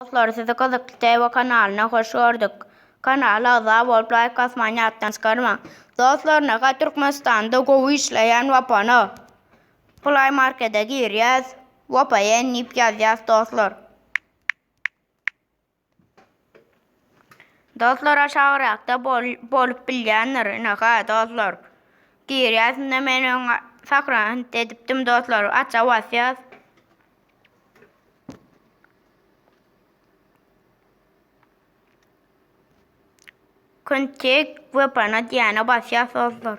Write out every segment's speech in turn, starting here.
Dostlar sizi Kızık TV kanalına hoş gördük. Kanala abone olup like atmayı attan çıkarma. Dostlar naka Türkmenistan'da govu işleyen vapanı Play Market'e giriyoruz. Vapaya inip yazacağız dostlar. Dostlar aşağı reakta bolup bilgenler naka dostlar. Giriyoruz ne menü sakran dediptim dostlar. Aça basacağız. Kontek vapana diyana basacağız dostlar.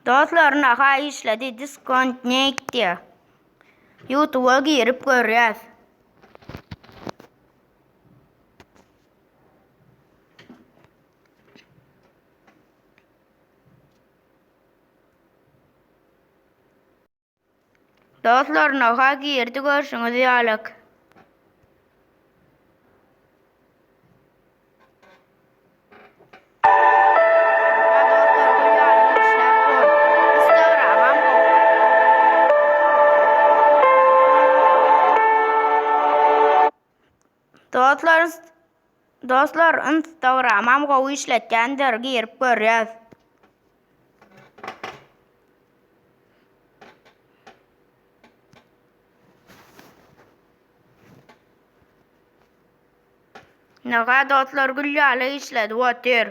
Dostlar naka işledi disconnect diye. YouTube'a girip göreceğiz. Dostlar naka girdi görsünüz yalık. Dostlar Instagram'am govu işletkendir girip göreceğiz. Naka dostlar gülyalı işledi otur.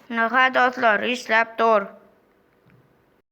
Naka dostlar işlep dur.